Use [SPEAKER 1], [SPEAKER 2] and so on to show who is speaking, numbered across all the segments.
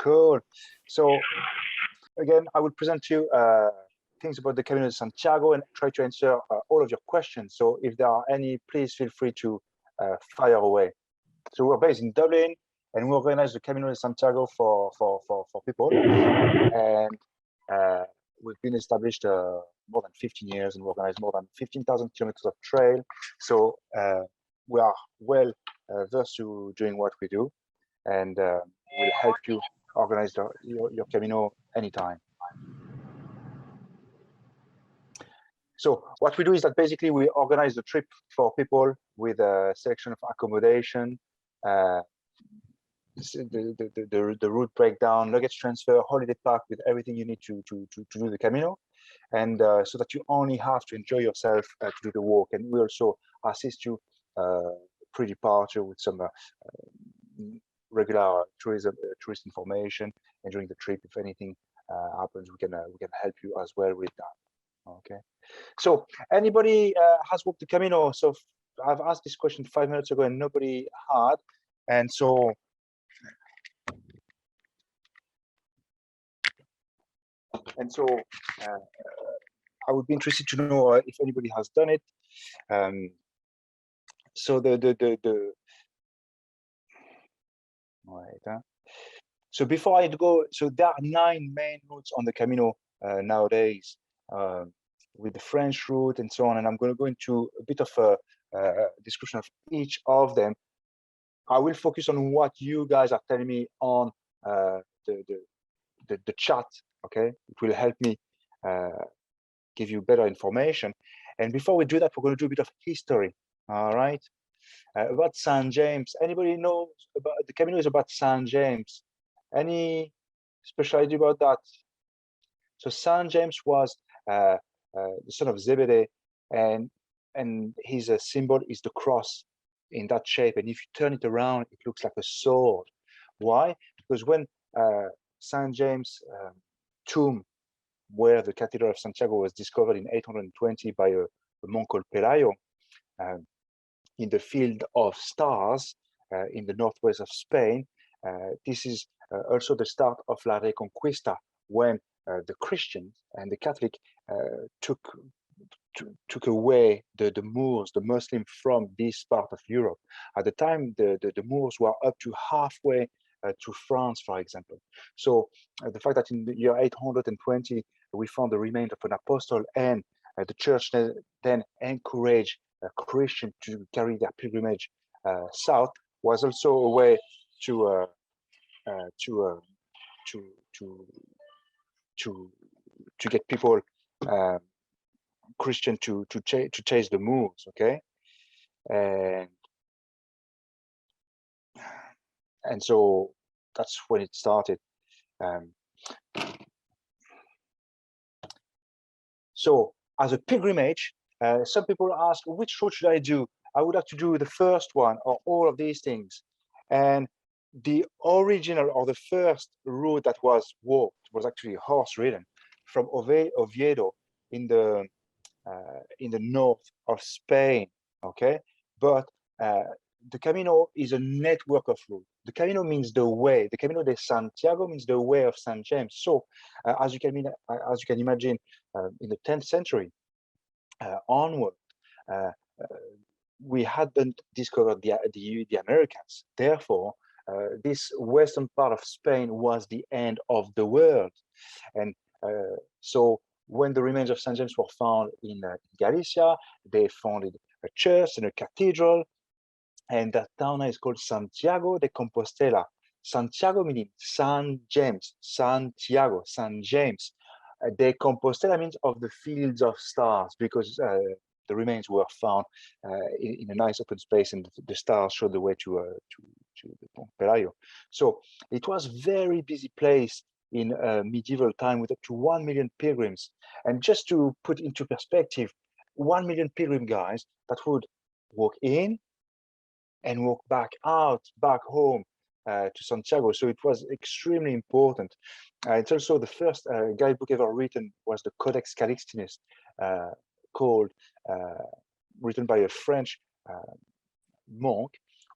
[SPEAKER 1] Cool. So again, I will present to you things about the Camino de Santiago and try to answer all of your questions. So if there are any, please feel free to fire away. So we're based in Dublin, and we organize the Camino de Santiago for people. And we've been established more than 15 years, and we organize more than 15,000 kilometers of trail. So we are well versed to doing what we do, and we'll help you organize your Camino anytime. So what we do is that basically we organize the trip for people with a selection of accommodation, the route breakdown, luggage transfer, holiday park with everything you need to do the Camino, and so that you only have to enjoy yourself to do the walk. And we also assist you pre-departure with some regular tourist information, and during the trip, if anything happens, we can help you as well with that. Okay. So anybody has walked the Camino? So I've asked this question 5 minutes ago and nobody had. And so I would be interested to know if anybody has done it. So so before I go, so there are 9 main routes on the Camino nowadays, with the French route and so on. And I'm going to go into a bit of a description of each of them. I will focus on what you guys are telling me on the chat. Okay, it will help me give you better information. And before we do that, we're going to do a bit of history. All right, about St. James. Anybody knows about the Camino? Is about St. James. Any special idea about that? So St. James was the son of Zebedee, and his symbol is the cross in that shape. And if you turn it around, it looks like a sword. Why? Because when St. James' tomb, where the Cathedral of Santiago was discovered in 820 by a monk called Pelayo, in the field of stars in the northwest of Spain, this is also the start of La Reconquista, when the Christians and the Catholic took away the Moors, the Muslims, from this part of Europe. At the time, the Moors were up to halfway to France, for example. So the fact that in the year 820 we found the remains of an apostle, and the church then encouraged Christians to carry their pilgrimage south, was also a way to get people Christian to chase the Moors. Okay, and so that's when it started. So as a pilgrimage, some people ask, which route should I do? I would like to do the first one or all of these things. And the original, or the first route that was walked, was actually horse ridden from Oviedo in the north of Spain. Okay, but the Camino is a network of routes. The Camino means the way. The Camino de Santiago means the way of St. James. So as you can imagine, in the 10th century onward, we hadn't discovered the Americans. Therefore, this western part of Spain was the end of the world. And so when the remains of St. James were found in Galicia, they founded a church and a cathedral, and that town is called Santiago de Compostela. Santiago meaning St. James, Santiago, St. James. De Compostela means of the fields of stars, because the remains were found in a nice open space, and the stars showed the way to the Pelayo. So it was a very busy place in medieval time, with up to 1 million pilgrims. And just to put into perspective, 1 million pilgrim guys that would walk in and walk back home to Santiago. So it was extremely important. It's also the first guidebook ever written, was the Codex Calixtinus, written by a French monk,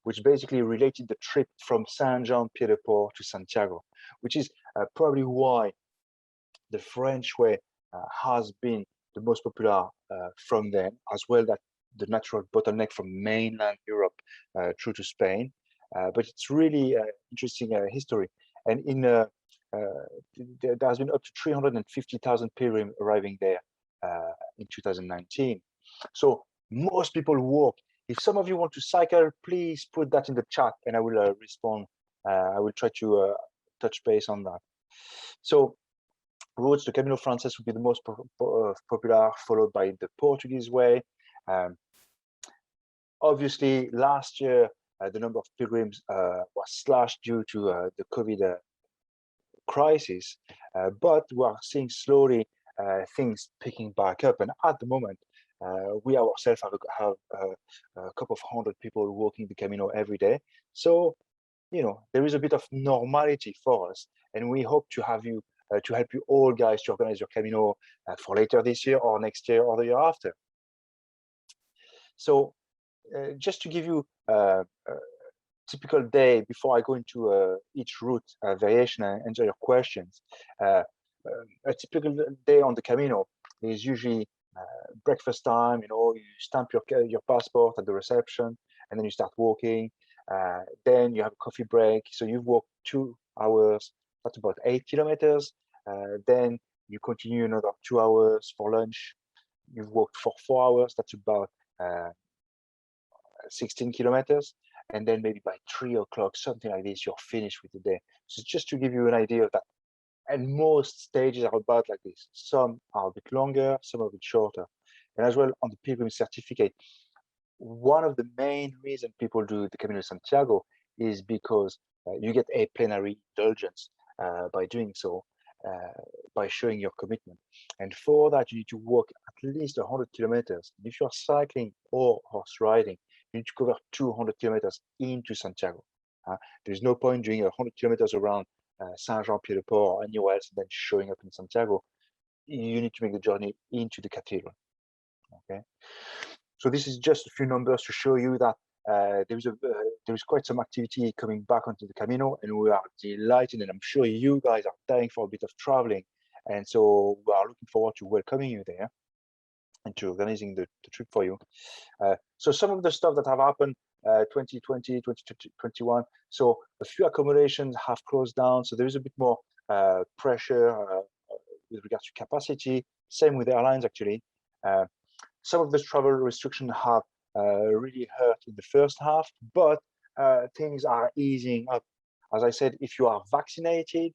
[SPEAKER 1] which basically related the trip from Saint-Jean-Pied-de-Port to Santiago, which is probably why the French way has been the most popular from then, as well that the natural bottleneck from mainland Europe through to Spain. But it's really interesting history. And there has been up to 350,000 pilgrims arriving there in 2019. So most people walk. If some of you want to cycle, please put that in the chat and I will respond. I will try to touch base on that. So routes, the Camino Frances would be the most popular, followed by the Portuguese way. Obviously, last year, the number of pilgrims was slashed due to the COVID crisis, but we are seeing slowly things picking back up. And at the moment, we ourselves have a couple of hundred people walking the Camino every day. So, you know, there is a bit of normality for us, and we hope to have you to help you all guys to organize your Camino for later this year or next year or the year after. So just to give you a typical day before I go into each route variation and answer your questions, a typical day on the Camino is usually breakfast time. You know, you stamp your passport at the reception and then you start walking. Then you have a coffee break. So you've walked 2 hours. That's about 8 kilometers. Then you continue another 2 hours for lunch. You've walked for 4 hours. That's about 16 kilometers. And then maybe by 3 o'clock, something like this, you're finished with the day. So just to give you an idea of that. And most stages are about like this. Some are a bit longer, some are a bit shorter. And as well on the pilgrim certificate, one of the main reasons people do the Camino de Santiago is because you get a plenary indulgence by doing so, by showing your commitment. And for that, you need to walk at least 100 kilometers. If you're cycling or horse riding, you need to cover 200 kilometers into Santiago. There's no point doing 100 kilometers around Saint-Jean-Pied-de-Port or anywhere else and then showing up in Santiago. You need to make the journey into the cathedral. Okay. So this is just a few numbers to show you that there is quite some activity coming back onto the Camino, and we are delighted, and I'm sure you guys are dying for a bit of traveling, and so we are looking forward to welcoming you there and to organizing the trip for you. So some of the stuff that have happened 2020, 2021, so a few accommodations have closed down, so there is a bit more pressure with regards to capacity. Same with airlines, actually. Some of the travel restrictions have really hurt in the first half, but things are easing up. As I said, if you are vaccinated,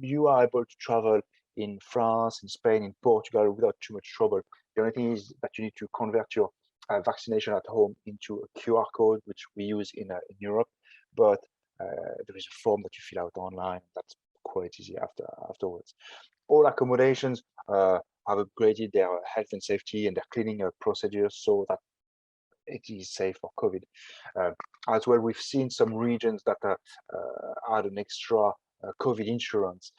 [SPEAKER 1] you are able to travel in France, in Spain, in Portugal without too much trouble. The only thing is that you need to convert your vaccination at home into a QR code, which we use in Europe, but there is a form that you fill out online. That's quite easy afterwards. All accommodations have upgraded their health and safety and their cleaning procedures so that it is safe for COVID. As well, we've seen some regions that add an extra COVID insurance.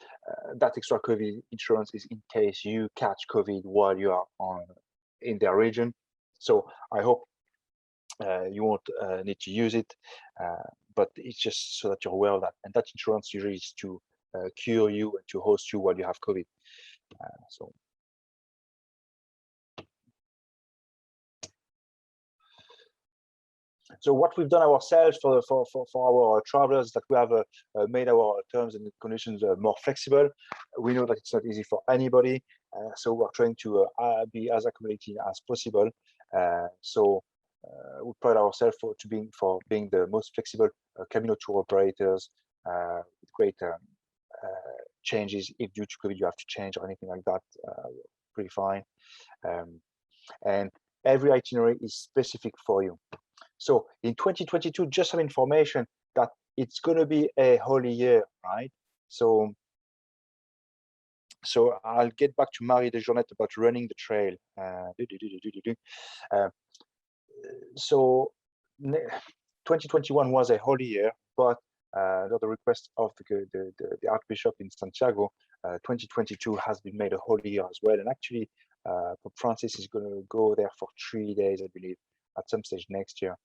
[SPEAKER 1] That extra COVID insurance is in case you catch COVID while you are in their region. So I hope you won't need to use it, but it's just so that you're aware of that. And that insurance usually is to cure you and to host you while you have COVID. So what we've done ourselves for our travelers is that we have made our terms and conditions more flexible. We know that it's not easy for anybody, so we're trying to be as accommodating as possible. We pride ourselves for being the most flexible Camino tour operators with great changes. If due to COVID you have to change or anything like that, pretty fine. And every itinerary is specific for you. So in 2022, just some information that it's going to be a holy year, right? So I'll get back to Marie de Journette about running the trail. So 2021 was a holy year, but at the request of the Archbishop in Santiago, 2022 has been made a holy year as well. And actually, Pope Francis is going to go there for 3 days, I believe, at some stage next year.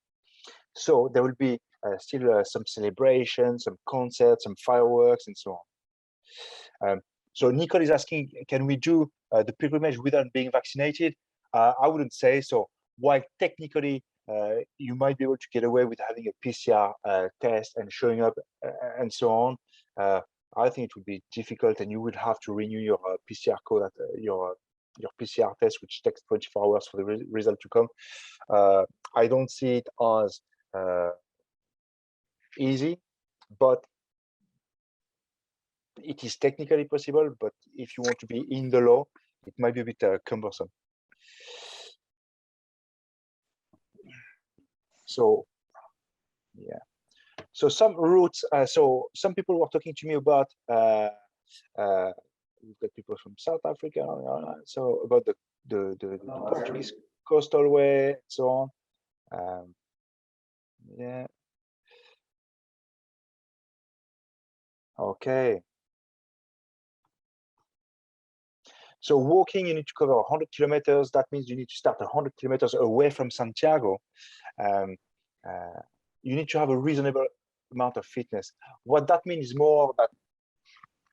[SPEAKER 1] So there will be still some celebrations, some concerts, some fireworks, and so on. So Nicole is asking, can we do the pilgrimage without being vaccinated? I wouldn't say so. While technically you might be able to get away with having a PCR test and showing up and so on, I think it would be difficult, and you would have to renew your PCR code at your PCR test, which takes 24 hours for the result to come. I don't see it as easy, but it is technically possible. But if you want to be in the law, it might be a bit cumbersome. So yeah, so some routes, so some people were talking to me about we've got people from South Africa, so about the Portuguese coastal way and so on. Yeah, okay. So walking, you need to cover 100 kilometers. That means you need to start 100 kilometers away from Santiago. You need to have a reasonable amount of fitness. What that means is more that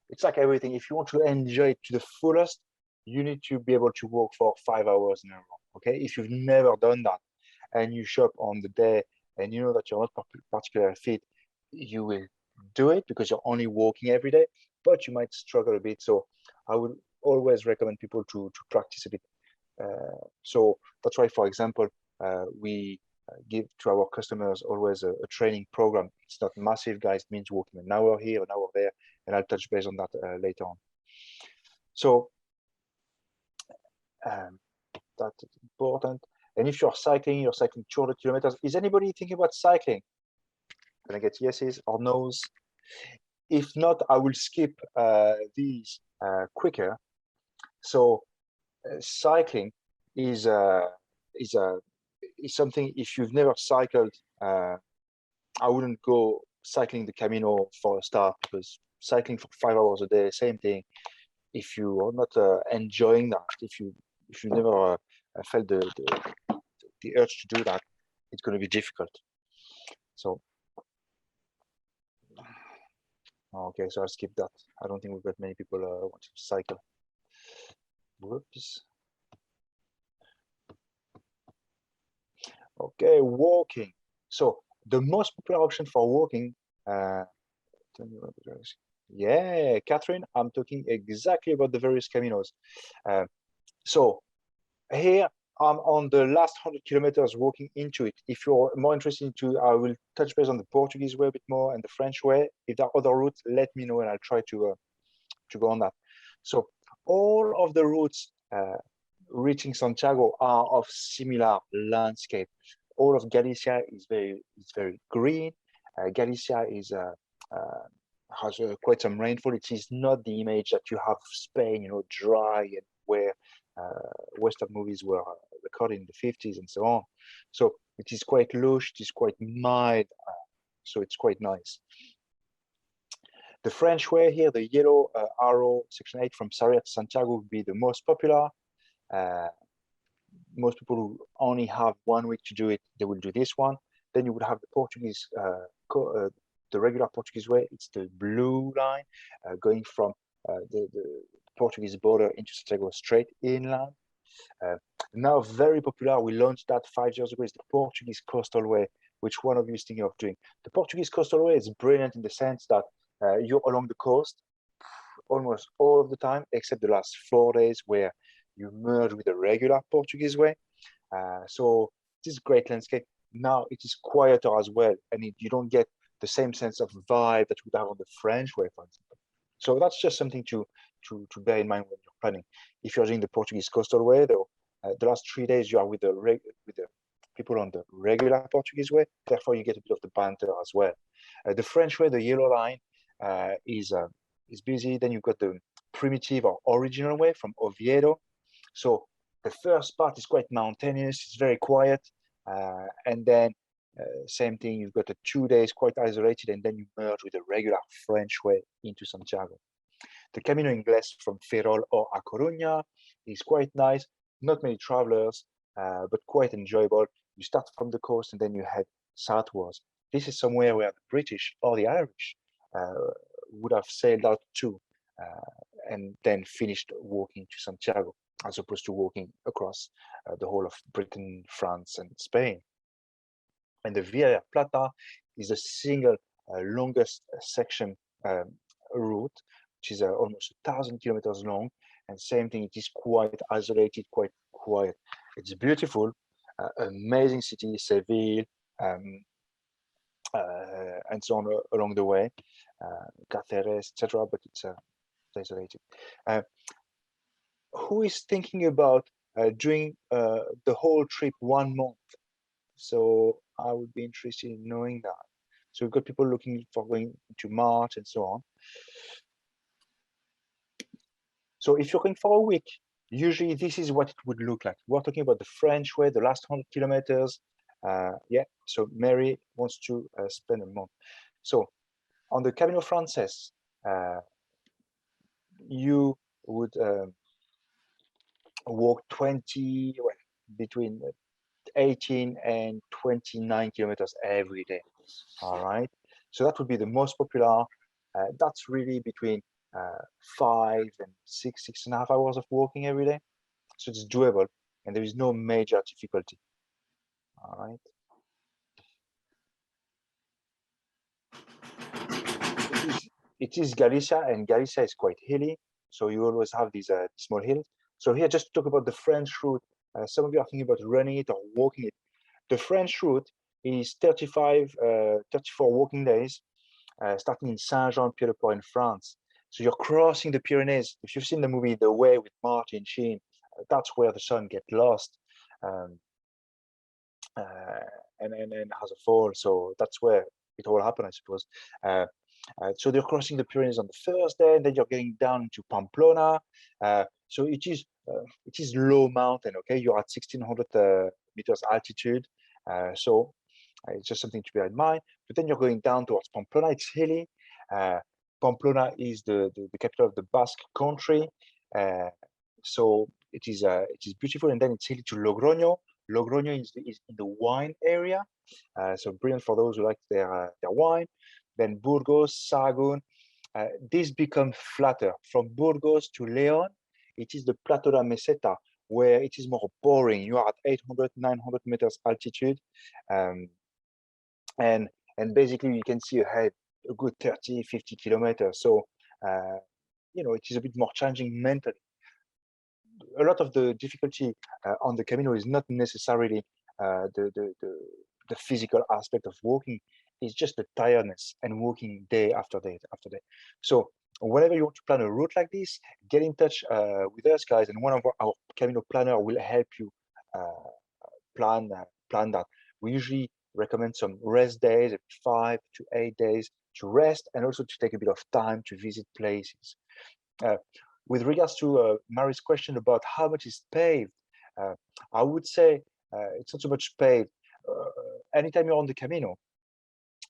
[SPEAKER 1] it's like everything. If you want to enjoy it to the fullest, you need to be able to walk for 5 hours in a row. Okay, if you've never done that and you show up on the day and you know that you're not particularly fit, you will do it because you're only walking every day, but you might struggle a bit. So I would always recommend people to practice a bit. So that's why, for example, we give to our customers always a training program. It's not massive, guys. It means walking an hour here, an hour there, and I'll touch base on that later on. So that's important. And if you're cycling 200 kilometers. Is anybody thinking about cycling? Can I get yeses or nos? If not, I will skip these quicker. So cycling is something. If you've never cycled, I wouldn't go cycling the Camino for a start, because cycling for 5 hours a day, same thing. If you are not enjoying that, if you never felt the urge to do that, it's going to be difficult. So okay, so I'll skip that. I don't think we've got many people wanting to cycle. Whoops. Okay, walking. So the most popular option for walking, yeah, Catherine, I'm talking exactly about the various Caminos. So here I'm on the last 100 kilometers walking into it. If you're more interested into, I will touch base on the Portuguese way a bit more and the French way. If there are other routes, let me know and I'll try to go on that. So all of the routes reaching Santiago are of similar landscape. All of Galicia is very green. Galicia is has quite some rainfall. It is not the image that you have of Spain, dry and where Western movies were recorded in the 50s and so on. So it is quite lush, it is quite mild, so it's quite nice. The French way here, the yellow arrow, section 8 from Sarriá to Santiago would be the most popular. Most people who only have 1 week to do it, they will do this one. Then you would have the Portuguese, the regular Portuguese way. It's the blue line going from the Portuguese border into Santiago straight inland. Now very popular, we launched that 5 years ago, is the Portuguese coastal way, which one of you is thinking of doing. The Portuguese coastal way is brilliant in the sense that you're along the coast almost all of the time, except the last 4 days where you merge with the regular Portuguese way. So this is great landscape. Now it is quieter as well, and you don't get the same sense of vibe that you would have on the French way, for example. So that's just something to bear in mind when you're planning. If you're doing the Portuguese coastal way, though, the last 3 days you are with the people on the regular Portuguese way. Therefore, you get a bit of the banter as well. The French way, the yellow line, is busy. Then you've got the primitive or original way from Oviedo. So the first part is quite mountainous. It's very quiet, and then same thing. You've got the 2 days quite isolated, and then you merge with the regular French way into Santiago. The Camino Inglés from Ferrol or A Coruña is quite nice. Not many travelers, but quite enjoyable. You start from the coast and then you head southwards. This is somewhere where the British or the Irish would have sailed out to and then finished walking to Santiago, as opposed to walking across the whole of Britain, France, and Spain. And the Via Plata is the single longest section route, which is almost 1,000 kilometers long. And same thing, it is quite isolated, quite quiet. It's beautiful, amazing city, Seville, and so on along the way, Cáceres, etc. But it's isolated. Who is thinking about doing the whole trip 1 month? So I would be interested in knowing that. So we've got people looking for going to March and so on. So if you're going for a week, usually this is what it would look like. We're talking about the French way, the last 100 kilometers. Yeah, so Mary wants to spend a month. So on the Camino Frances, you would walk 20, well, between 18 and 29 kilometers every day. All right, so that would be the most popular. That's really between 5 and 6.5 hours of walking every day. So it's doable, and there is no major difficulty. All right. It is Galicia, and Galicia is quite hilly, so you always have these small hills. So here, just to talk about the French route, some of you are thinking about running it or walking it. The French route is 34 walking days, starting in Saint-Jean-Pied-de-Port in France. So you're crossing the Pyrenees. If you've seen the movie The Way with Martin Sheen, that's where the sun gets lost and has a fall. So that's where it all happened, I suppose. So they're crossing the Pyrenees on the first day, and then you're getting down to Pamplona. So it is low mountain. Okay, you're at 1,600 meters altitude. So it's just something to bear in mind. But then you're going down towards Pamplona. It's hilly. Pamplona is the capital of the Basque country. So it is beautiful, and then it's hilly to Logroño. Logroño is in the wine area, so brilliant for those who like their wine. Then Burgos, Sahagún. This becomes flatter. From Burgos to León, it is the Plateau de la Meseta, where it is more boring. You are at 800, 900 meters altitude. And basically you can see ahead a good 30, 50 kilometers. So, it is a bit more challenging mentally. A lot of the difficulty on the Camino is not necessarily the physical aspect of walking. It's just the tiredness and walking day after day after day. So whenever you want to plan a route like this, get in touch with us, guys, and one of our Camino planner will help you plan that. We usually recommend some rest days, 5 to 8 days to rest, and also to take a bit of time to visit places. With regards to Mary's question about how much is paved, I would say it's not so much paved. Anytime you're on the Camino,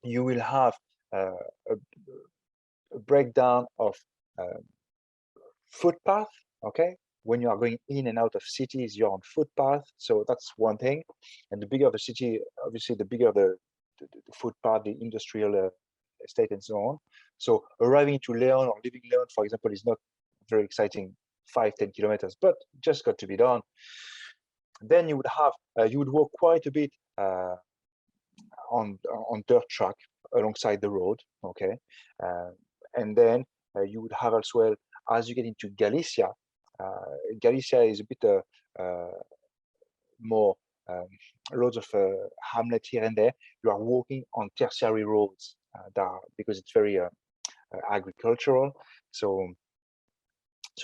[SPEAKER 1] you will have a breakdown of footpath. Okay, when you are going in and out of cities, you're on footpath. So that's one thing. And the bigger the city, obviously, the bigger the footpath, the industrial estate, and so on. So arriving to León or leaving León, for example, is not very exciting, 5-10 kilometers, but just got to be done. Then you would have you would walk quite a bit on dirt track alongside the road. Okay, and then you would have as well, as you get into Galicia. Galicia is a bit more loads of hamlet here and there. You are walking on tertiary roads because it's very agricultural. So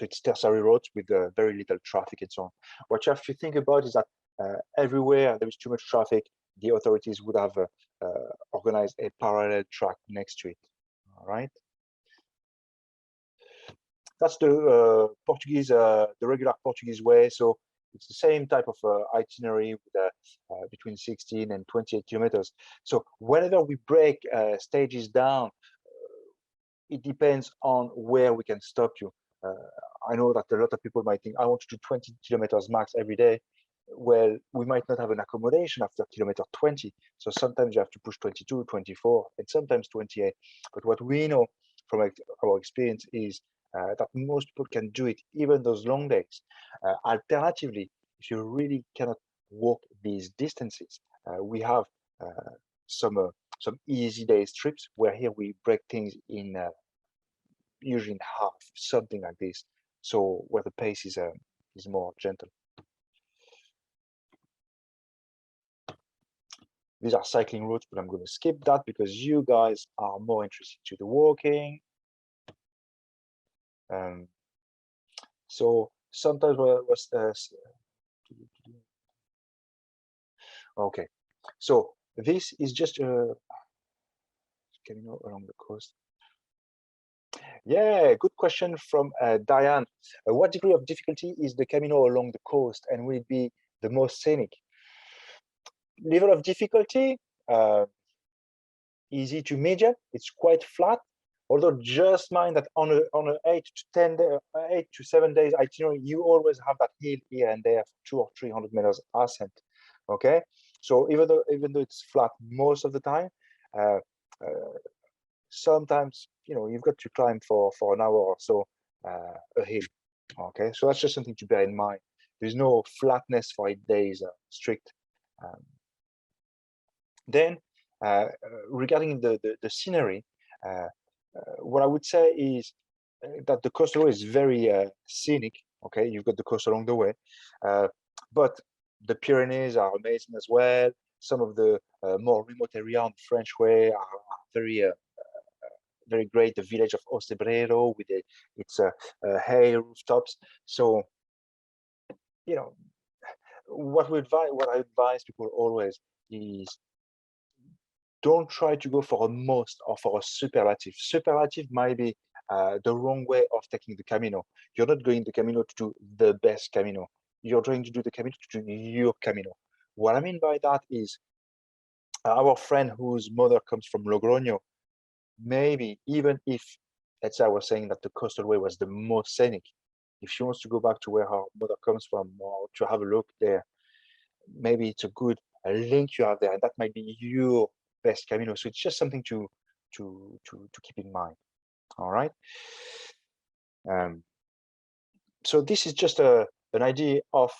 [SPEAKER 1] it's tertiary roads with very little traffic and so on. What you have to think about is that everywhere there is too much traffic, the authorities would have organized a parallel track next to it. All right. That's the Portuguese, the regular Portuguese way. So it's the same type of itinerary with between 16 and 28 kilometers. So whenever we break stages down, it depends on where we can stop you. I know that a lot of people might think, I want to do 20 kilometers max every day. well, we might not have an accommodation after kilometer 20. So sometimes you have to push 22, 24, and sometimes 28. But what we know from our experience is that most people can do it, even those long days. Alternatively, if you really cannot walk these distances, we have some easy days trips where here we break things in usually in half, something like this. So where the pace is more gentle. These are cycling routes, but I'm going to skip that because you guys are more interested to the walking. So sometimes okay. So this is just a Camino along the coast. Yeah, good question from Diane. What degree of difficulty is the Camino along the coast, and will it be the most scenic? Level of difficulty, easy to medium. It's quite flat. Although just mind that on a 8 to 7 days itinerary, you always have that hill here and there, 200 or 300 meters ascent. Okay, so even though it's flat most of the time, sometimes you've got to climb for an hour or so a hill. Okay, so that's just something to bear in mind. There's no flatness for 8 days strict. Then regarding the scenery, what I would say is that the coastal way is very scenic. Okay, you've got the coast along the way, but the Pyrenees are amazing as well. Some of the more remote area on the French way are very great. The village of Ostebrero with its hay rooftops. So what I advise people always is, don't try to go for a most or for a superlative. Superlative might be the wrong way of taking the Camino. You're not going the Camino to do the best Camino. You're trying to do the Camino to do your Camino. What I mean by that is, our friend whose mother comes from Logroño, maybe even if, let's say I was saying that the coastal way was the most scenic, if she wants to go back to where her mother comes from or to have a look there, maybe it's a good link you have there, and that might be your best Camino. So it's just something to keep in mind. All right. So this is just an idea of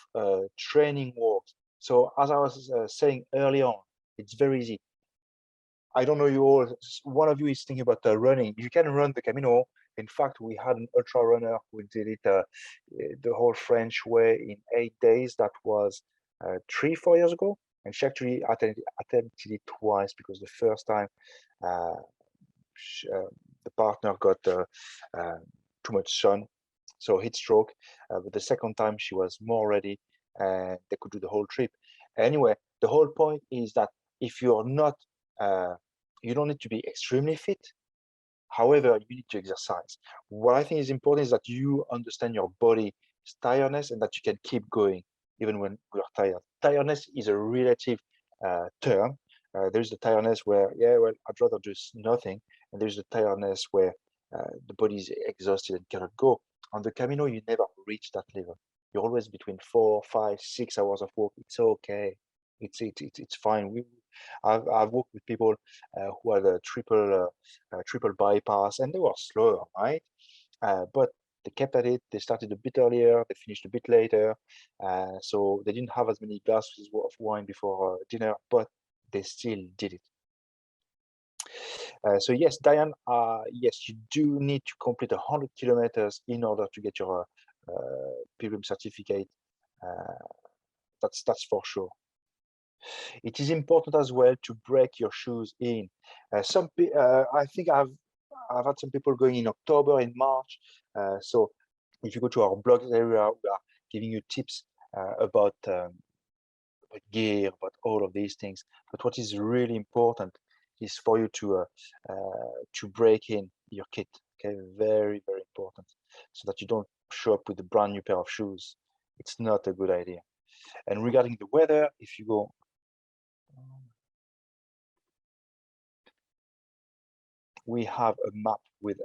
[SPEAKER 1] training walks. So as I was saying early on, it's very easy. I don't know you all. One of you is thinking about running. You can run the Camino. In fact, we had an ultra runner who did it the whole French way in 8 days. That was 3-4 years ago, and she actually attempted it twice because the first time the partner got too much sun, so heat stroke. But the second time she was more ready, and they could do the whole trip. Anyway, the whole point is that if you're not, you don't need to be extremely fit. However, you need to exercise. What I think is important is that you understand your body's tiredness and that you can keep going even when we are tired. Tiredness is a relative term. There's the tiredness where, yeah, well, I'd rather do nothing. And there's the tiredness where the body is exhausted and cannot go. On the Camino, you never reach that level. You're always between 4, 5, 6 hours of walk. It's okay. It's fine. I've worked with people who had a triple bypass, and they were slower, right? But they kept at it. They started a bit earlier. They finished a bit later. So they didn't have as many glasses of wine before dinner, but they still did it. So yes, Diane, yes, you do need to complete 100 kilometers in order to get your pilgrim certificate. That's for sure. It is important as well to break your shoes in. I think I've had some people going in October, in March. So if you go to our blog area, we are giving you tips about gear, about all of these things. But what is really important is for you to break in your kit. Okay, very, very important, so that you don't show up with a brand new pair of shoes. It's not a good idea. And regarding the weather, if you go, we have a map with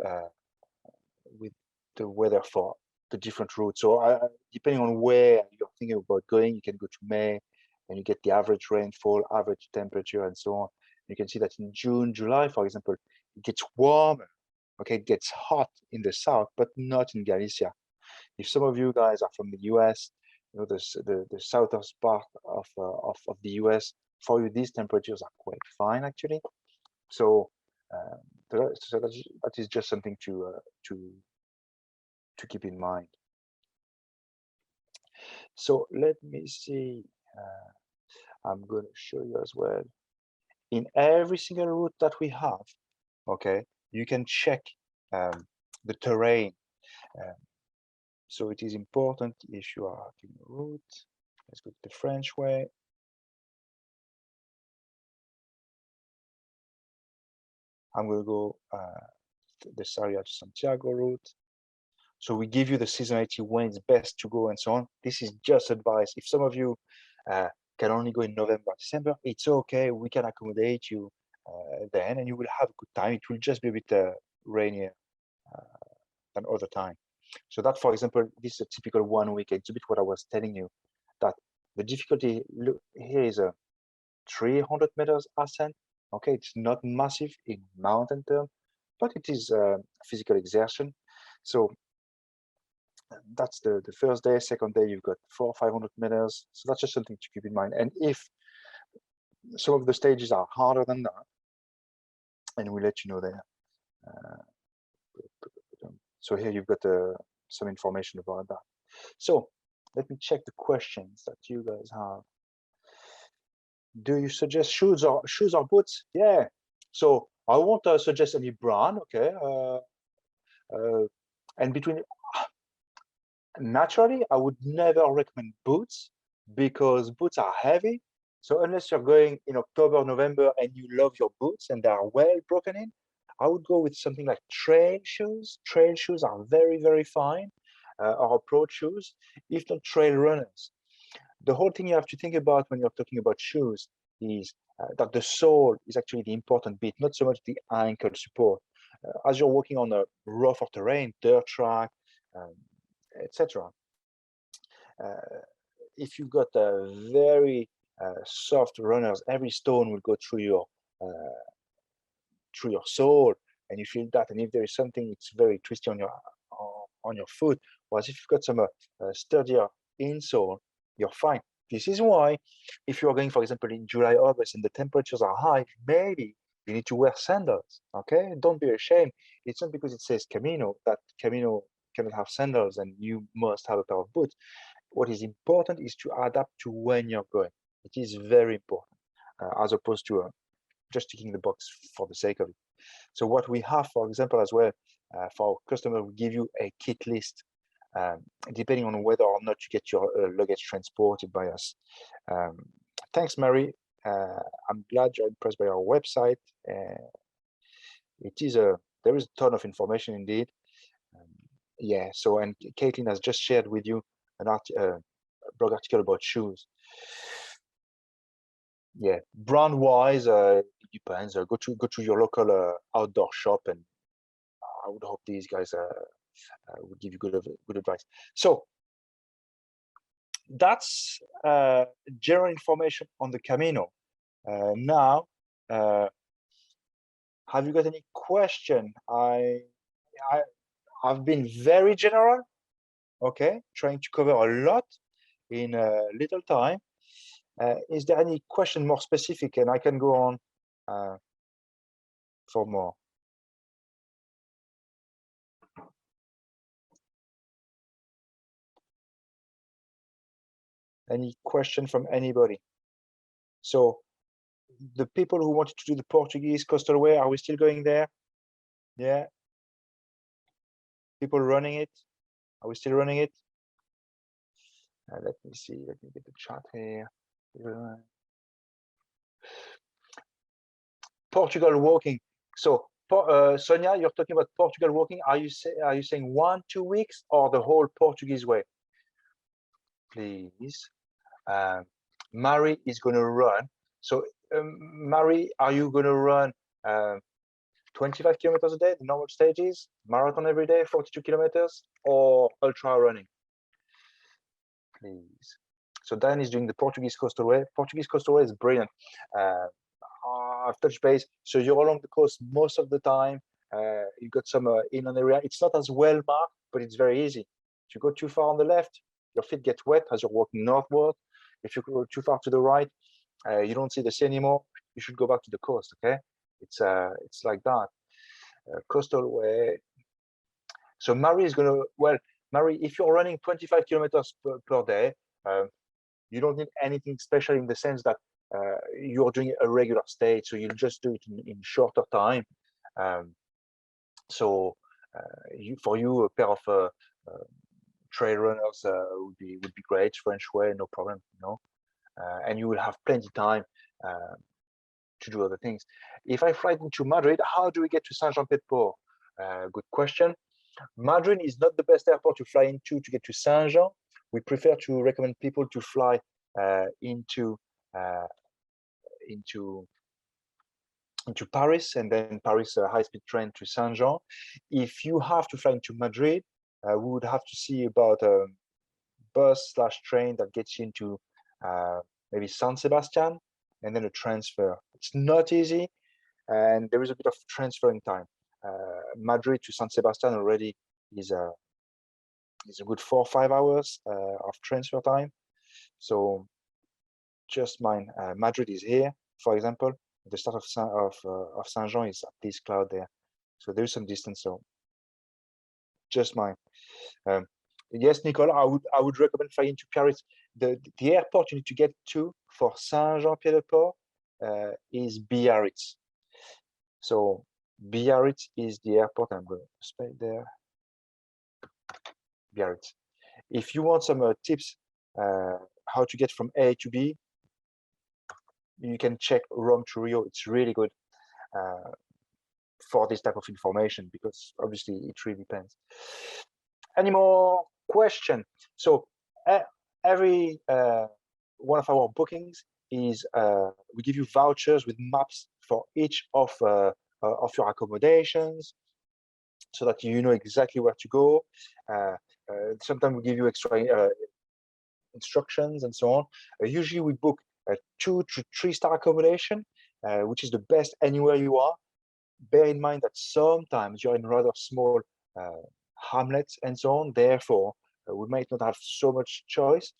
[SPEAKER 1] the weather for the different routes. So depending on where you're thinking about going, you can go to May and you get the average rainfall, average temperature, and so on. You can see that in June, July, for example, it gets warmer. Okay, it gets hot in the south, but not in Galicia. If some of you guys are from the US, you know, the southern part of the US, for you, these temperatures are quite fine actually. So, that is just something to keep in mind. So let me see. I'm going to show you as well. In every single route that we have, okay, you can check the terrain. So it is important if you are taking a route. Let's go to the French way. I'm going to go the Sarria to Santiago route. So we give you the seasonality when it's best to go and so on. This is just advice. If some of you can only go in November, December, it's okay. We can accommodate you then, and you will have a good time. It will just be a bit rainier than other time. So that, for example, this is a typical 1 week. It's a bit what I was telling you, that the difficulty here is a 300 meters ascent. Okay, it's not massive in mountain term, but it is physical exertion. So that's the first day. Second day, you've got 400 or 500 meters. So that's just something to keep in mind. And if some of the stages are harder than that, and we'll let you know there. So here you've got some information about that. So let me check the questions that you guys have. Do you suggest shoes or boots? Yeah. So I won't suggest any brand. Okay. And between naturally, I would never recommend boots because boots are heavy. So unless you're going in October, November, and you love your boots and they are well broken in, I would go with something like trail shoes. Trail shoes are very, very fine, or approach shoes, if not trail runners. The whole thing you have to think about when you're talking about shoes is that the sole is actually the important bit, not so much the ankle support. As you're walking on a rougher terrain, dirt track, etc. If you've got very soft runners, every stone will go through your sole, and you feel that. And if there is something it's very twisty on your foot, whereas if you've got some sturdier insole, you're fine. This is why, if you're going, for example, in July, August, and the temperatures are high, maybe you need to wear sandals. Okay, don't be ashamed. It's not because it says Camino that Camino cannot have sandals and you must have a pair of boots. What is important is to adapt to when you're going. It is very important, as opposed to just ticking the box for the sake of it. So what we have, for example, as well, for our customer, we give you a kit list, depending on whether or not you get your luggage transported by us. Thanks, Mary. I'm glad you're impressed by our website. There is a ton of information indeed. Yeah, so, and Caitlin has just shared with you an blog article about shoes. Yeah, brand wise, it depends. Go to your local outdoor shop, and I would hope these guys would give you good advice. So that's general information on the Camino. Now, have you got any question? I've been very general, okay, trying to cover a lot in a little time. Is there any question more specific, and I can go on for more? Any question from anybody? So the people who wanted to do the Portuguese coastal way, are we still going there? Yeah. People running it? Are we still running it? Let me see. Let me get the chat here. Portugal walking. So Sonia, you're talking about Portugal walking. Are you saying 1-2 weeks or the whole Portuguese way? Please. Mary is going to run. So Mary, are you going to run 25 kilometers a day, the normal stages, marathon every day, 42 kilometers, or ultra running? Please. So Dan is doing the Portuguese Coastal Way. Portuguese Coastal Way is brilliant. I've touched base. So you're along the coast most of the time. You've got some inland area. It's not as well marked, but it's very easy. If you go too far on the left, your feet get wet as you're walking northward. If you go too far to the right, you don't see the sea anymore. You should go back to the coast. Okay, it's like that. Coastal Way. So Mary is gonna, well, Mary, if you're running 25 kilometers per day, you don't need anything special in the sense that you're doing a regular stage, so you'll just do it in shorter time. So for you, a pair of trail runners would be great. French way, no problem, you know, and you will have plenty of time to do other things. If I fly into Madrid, how do we get to Saint-Jean-Pied-de-Port? Good question. Madrid is not the best airport to fly into to get to Saint-Jean. We prefer to recommend people to fly into Paris, and then Paris high-speed train to Saint-Jean. If you have to fly into Madrid, we would have to see about a bus/train that gets you into maybe San Sebastian, and then a transfer. It's not easy, and there is a bit of transferring time. Madrid to San Sebastian already is a good 4 or 5 hours of transfer time. So just mind, Madrid is here, for example. The start of Saint-Jean is at this cloud there. So there is some distance, so just mind. Yes, Nicole, I would recommend flying to Paris. The airport you need to get to for Saint-Jean-Pied-de-Port is Biarritz. So Biarritz is the airport. I'm going to spell there. Biarritz. If you want some tips how to get from A to B, you can check Rome to Rio. It's really good for this type of information, because obviously it really depends. Any more question? So every one of our bookings is we give you vouchers with maps for each of your accommodations, so that you know exactly where to go. Sometimes we give you extra instructions and so on. Usually we book a 2 to 3 star accommodation, which is the best anywhere you are. Bear in mind that sometimes you're in rather small hamlets and so on. Therefore, we might not have so much choice.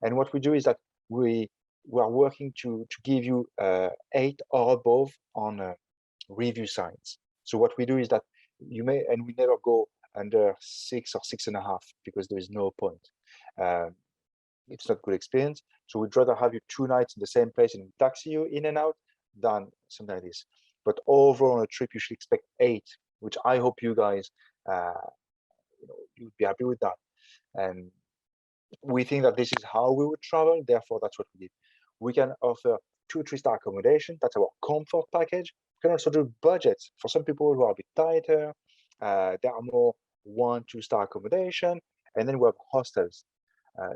[SPEAKER 1] And what we do is that we are working to give you 8 or above on review sites. So what we do is that we never go under 6 or 6.5, because there is no point. It's not good experience. So we'd rather have you 2 nights in the same place and taxi you in and out than something like this. But overall on a trip, you should expect 8, which I hope you guys, you'd be happy with that. And we think that this is how we would travel. Therefore, that's what we did. We can offer 2 3 star accommodation. That's our comfort package. We can also do budgets for some people who are a bit tighter. There are more 1 2 star accommodation, and then we have hostels.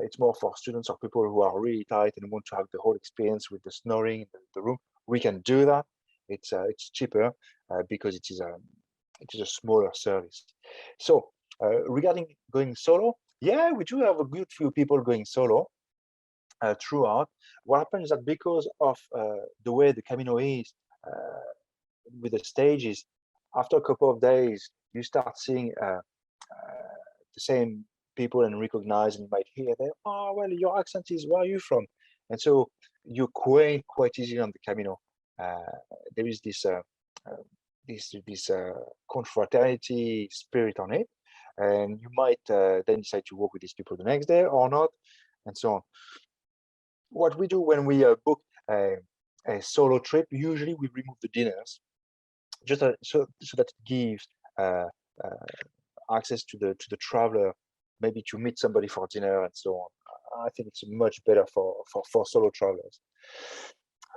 [SPEAKER 1] It's more for students or people who are really tight and want to have the whole experience with the snoring in the room. We can do that. It's cheaper because it is a smaller service. So regarding going solo, yeah, we do have a good few people going solo throughout. What happens is that because of the way the Camino is with the stages, after a couple of days, you start seeing the same people and recognize, and you might hear that, oh, well, your accent is, where are you from? And so you acquaint quite easily on the Camino. There is this confraternity spirit on it, and you might then decide to walk with these people the next day or not, and so on. What we do when we book a solo trip, usually we remove the dinners, just so that it gives access to the traveler, maybe to meet somebody for dinner and so on. I think it's much better for solo travelers.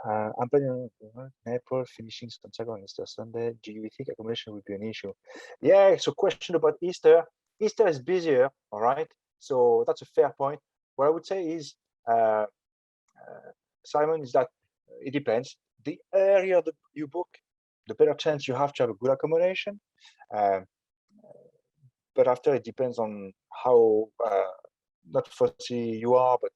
[SPEAKER 1] I'm planning on April, finishing Santiago on Easter Sunday. Do you think accommodation would be an issue? Yeah, so question about Easter. Easter is busier, all right? So that's a fair point. What I would say is, Simon, is that it depends. The earlier you book, the better chance you have to have a good accommodation. But after, it depends on how not fussy you are, but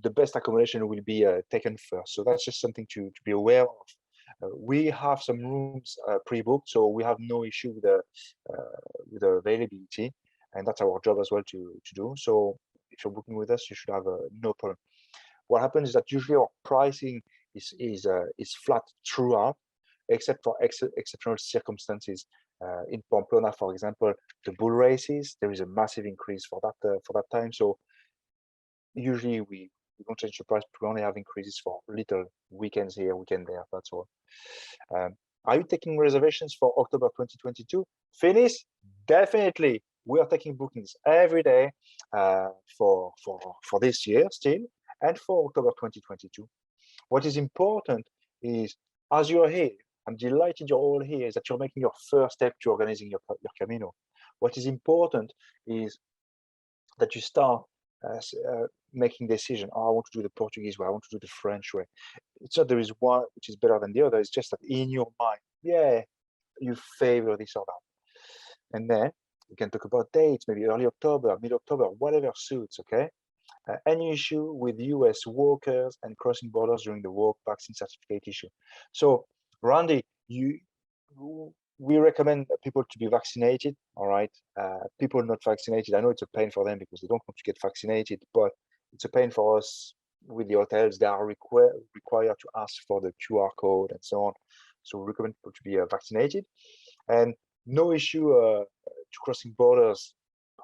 [SPEAKER 1] the best accommodation will be taken first. So that's just something to be aware of. We have some rooms pre-booked, so we have no issue with the availability, and that's our job as well to do. So if you're booking with us, you should have no problem. What happens is that usually our pricing is flat throughout, except for exceptional circumstances. In Pamplona, for example, the bull races, there is a massive increase for that time. So usually we don't change the price, we only have increases for little weekends here, weekend there, that's all. Are you taking reservations for October 2022? Finish? Definitely. We are taking bookings every day for this year still, and for October 2022. What is important is, as you are here, I'm delighted you're all here, is that you're making your first step to organizing your Camino. What is important is that you start making decision. Oh, I want to do the Portuguese way, I want to do the French way. It's not there is one which is better than the other. It's just that in your mind, yeah, you favor this or that. And then we can talk about dates, maybe early October, mid-October, whatever suits, okay? Any issue with US workers and crossing borders during the work vaccine certificate issue. So, Randy, we recommend people to be vaccinated, all right? People not vaccinated, I know it's a pain for them because they don't want to get vaccinated, but it's a pain for us with the hotels. They are required to ask for the QR code and so on. So we recommend people to be vaccinated. And no issue to crossing borders,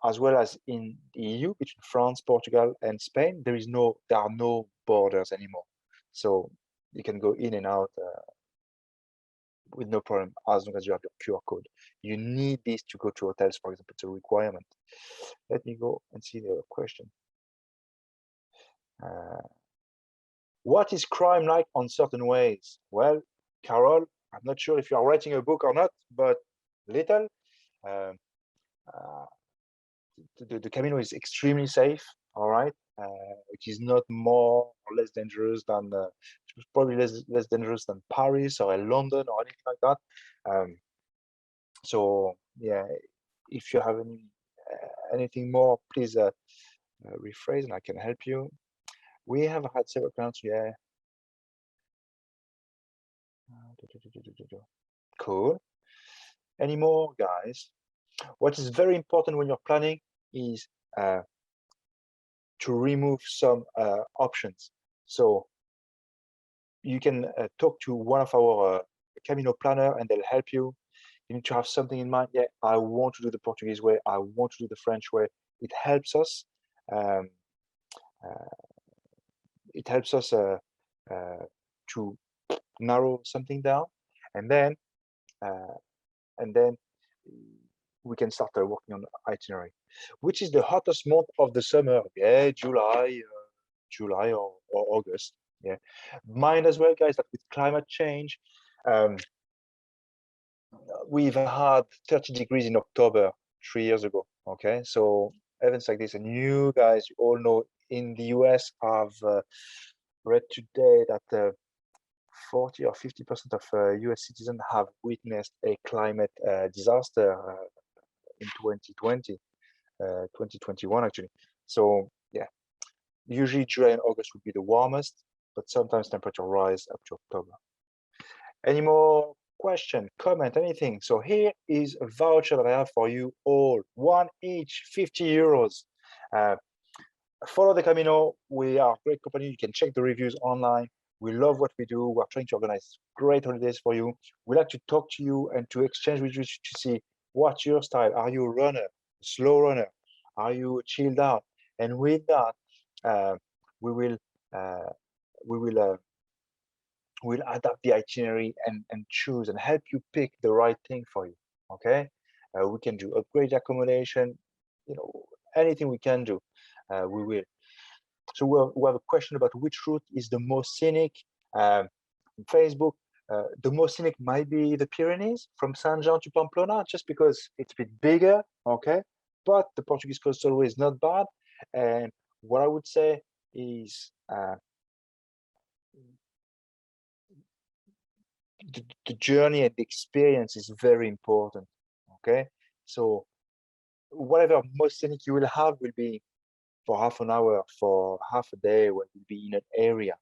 [SPEAKER 1] as well as in the EU between France, Portugal, and Spain. There are no borders anymore. So you can go in and out with no problem, as long as you have your QR code. You need this to go to hotels, for example. It's a requirement. Let me go and see the question. What is crime like on certain ways? Well, Carol, I'm not sure if you are writing a book or not, but little. The Camino is extremely safe, all right? It is not more or less dangerous than, probably less dangerous than Paris or London or anything like that. So yeah, if you have anything more, please rephrase and I can help you. We have had several clients, yeah. Cool. Any more, guys? What is very important when you're planning is to remove some options. So you can talk to one of our Camino planner and they'll help you. You need to have something in mind. Yeah, I want to do the Portuguese way. I want to do the French way. It helps us. It helps us to narrow something down, and then we can start working on the itinerary. Which is the hottest month of the summer? Yeah, July or August. Yeah, mind as well, guys, that with climate change, we've had 30 degrees in October 3 years ago. Okay, so events like this, and you guys, you all know in the US, I've read today that 40 or 50% of US citizens have witnessed a climate disaster in 2020, 2021 actually. So yeah, usually July and August would be the warmest, but sometimes temperature rise up to October. Any more question, comment, anything? So here is a voucher that I have for you all, one each, 50 euros. Follow the Camino. We are a great company. You can check the reviews online. We love what we do. We're trying to organize great holidays for you. We like to talk to you and to exchange with you to see what's your style. Are you a runner, a slow runner? Are you chilled out? And with that, we'll adapt the itinerary and choose and help you pick the right thing for you. Okay, we can do upgrade accommodation, anything we can do, we will. So we have a question about which route is the most scenic. Facebook, the most scenic might be the Pyrenees from Saint Jean to Pamplona, just because it's a bit bigger, okay? But the Portuguese coastal way is not bad. And what I would say is the journey and the experience is very important. Okay, so whatever most scenic you will have will be for half an hour, for half a day, when you'll be in an area.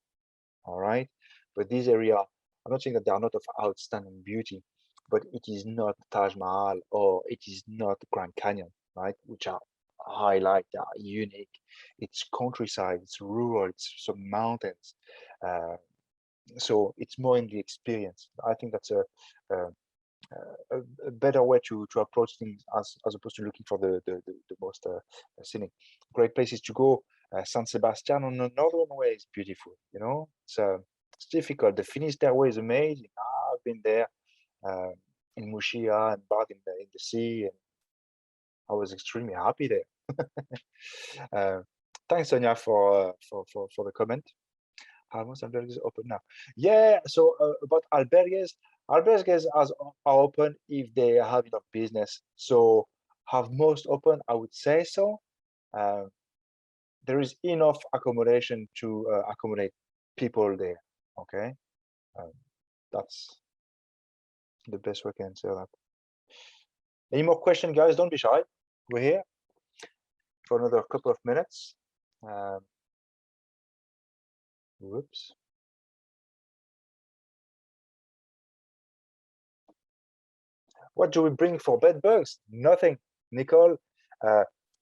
[SPEAKER 1] All right, but this area, I'm not saying that they are not of outstanding beauty, but it is not Taj Mahal or it is not Grand Canyon, right? Which are highlight, they are unique. It's countryside, it's rural, it's some mountains. Uh, so it's more in the experience. I think that's a better way to approach things as opposed to looking for the most scenic. Great places to go. San Sebastian on the northern way is beautiful. You know, it's difficult. The Finisterre way is amazing. I've been there in Muxia and bath in the sea, and I was extremely happy there. Thanks, Sonia, for the comment. Almost albergues open now. Yeah, so about albergues are open if they have enough business. So have most open, I would say so. There is enough accommodation to accommodate people there. Okay, that's the best way I can say that. Any more questions, guys? Don't be shy. We're here for another couple of minutes. Whoops. What do we bring for bed bugs? Nothing, Nicole.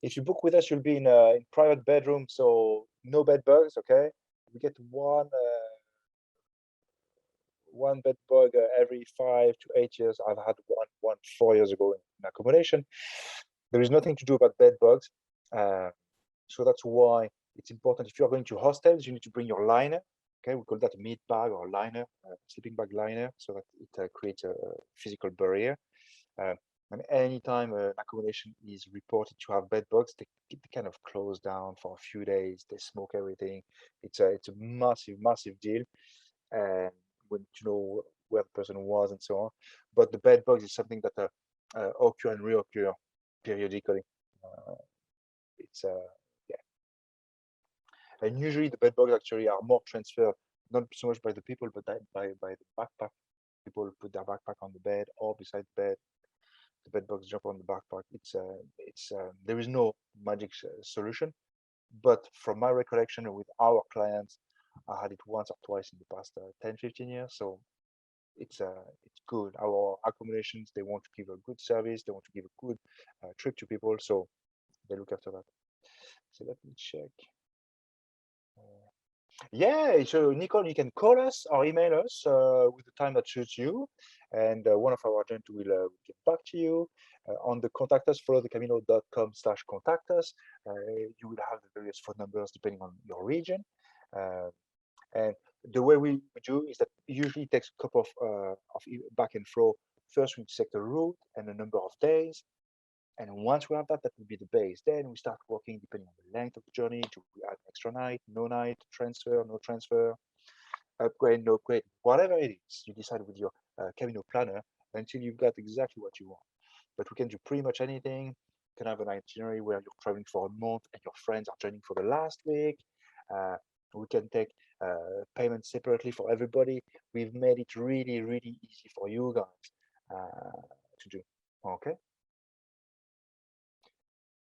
[SPEAKER 1] If you book with us, you'll be in private bedroom, so no bed bugs. Okay, we get one bed bug every 5 to 8 years. I've had one 4 years ago in accommodation. There is nothing to do about bed bugs, so that's why it's important. If you're going to hostels, you need to bring your liner. Okay, we call that a meat bag or liner, sleeping bag liner, so that it creates a physical barrier. And anytime an accommodation is reported to have bed bugs, they kind of close down for a few days. They smoke everything. It's a massive deal, and we need to know where the person was and so on. But the bed bugs is something that occur and reoccur periodically. It's yeah, and usually the bed bugs actually are more transferred not so much by the people, but by the backpack. People put their backpack on the bed or beside the bed. The bed bugs jump on the backpack. There is no magic solution, but from my recollection with our clients, I had it once or twice in the past 10-15 years. So it's good. Our accommodations, they want to give a good service, they want to give a good trip to people, so they look after that. So let me check. Yeah, so Nicole, you can call us or email us with the time that suits you, and one of our agents will get back to you. On the contact us, followthecamino.com/contact us. You will have the various phone numbers depending on your region. And the way we do is that usually takes a couple of back and forth. First, we select a route and a number of days. And once we have that, that will be the base. Then we start working depending on the length of the journey. Do we add an extra night, no night, transfer, no transfer, upgrade, no upgrade, whatever it is, you decide with your Camino planner until you've got exactly what you want. But we can do pretty much anything. You can have an itinerary where you're traveling for a month and your friends are joining for the last week. We can take payments separately for everybody. We've made it really easy for you guys to do. Okay.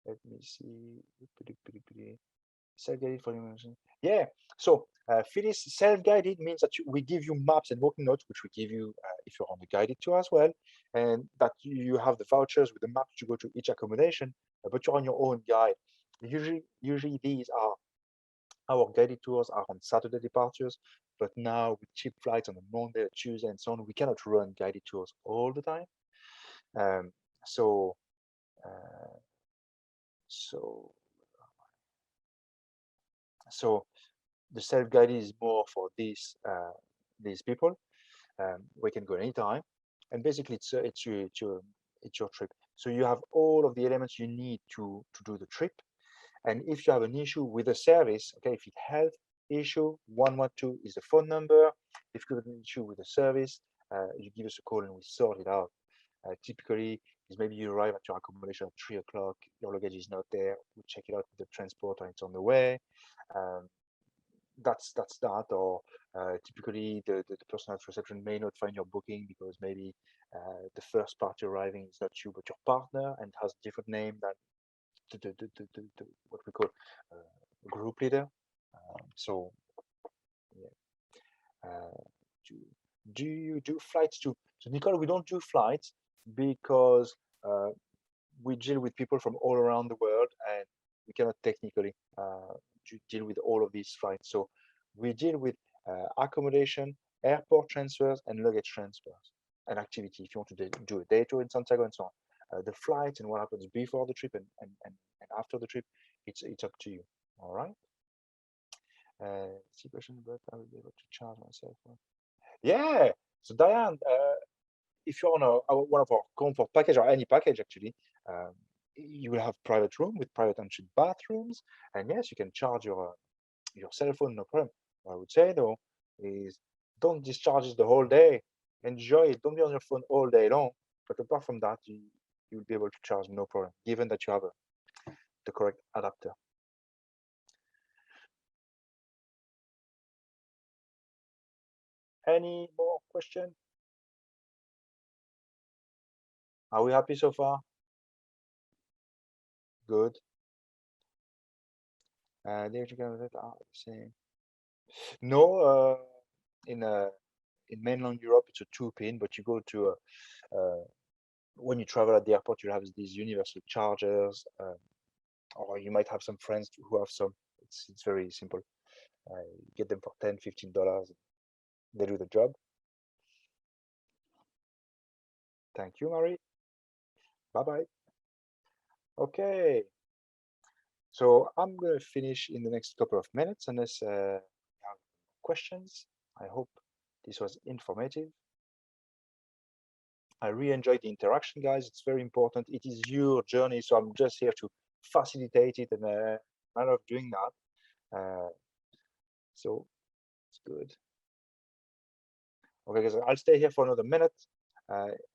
[SPEAKER 1] Let me see. Self-guided for immersion. Yeah. So Phyllis, self-guided means that we give you maps and walking notes, which we give you if you're on the guided tour as well, and that you have the vouchers with the maps to go to each accommodation, but you're on your own guide. Usually these are our guided tours are on Saturday departures, but now with cheap flights on a Monday, Tuesday, and so on, we cannot run guided tours all the time. Um, so uh, so so the self-guided is more for these people. We can go anytime, and basically it's your trip. So you have all of the elements you need to do the trip. And if you have an issue with the service, okay, if you have issue, 112 is the phone number. If you have an issue with the service, you give us a call and we sort it out. Typically, is maybe you arrive at your accommodation at 3 o'clock, your luggage is not there, we check it out with the transporter, it's on the way. that's that. Or typically the person at reception may not find your booking because maybe the first party arriving is not you but your partner and has a different name than what we call group leader. So yeah. Do, do you do flights too? So Nicole, we don't do flights because we deal with people from all around the world and we cannot technically deal with all of these flights. So we deal with accommodation, airport transfers, and luggage transfers and activity if you want to do a day tour in Santiago and so on. The flight and what happens before the trip and after the trip, it's up to you. All right. See question, but I will be able to charge myself. Yeah. So Diane, if you're on one of our comfort package or any package actually, um, you will have private room with private ensuite bathrooms, and yes, you can charge your cell phone, no problem. What I would say though is don't discharge it the whole day. Enjoy it. Don't be on your phone all day long. But apart from that, you'll be able to charge no problem, given that you have the correct adapter. Any more question? Are we happy so far? Good. The electrical that are the same. No, in mainland Europe, it's a 2-pin, but you go to when you travel at the airport, you have these universal chargers, or you might have some friends who have some. It's very simple. You get them for $10, $15. They do the job. Thank you, Marie. Bye bye. Okay. So I'm going to finish in the next couple of minutes unless you have questions. I hope this was informative. I really enjoyed the interaction, guys. It's very important. It is your journey, so I'm just here to facilitate it and a matter of doing that. So it's good. Okay, guys, I'll stay here for another minute.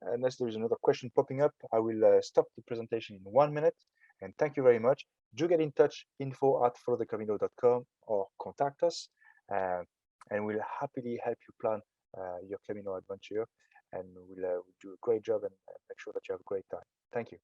[SPEAKER 1] Unless there is another question popping up, I will stop the presentation in 1 minute. And thank you very much. Do get in touch, info@followthecamino.com, or contact us, and we'll happily help you plan your Camino adventure. And we'll do a great job and make sure that you have a great time. Thank you.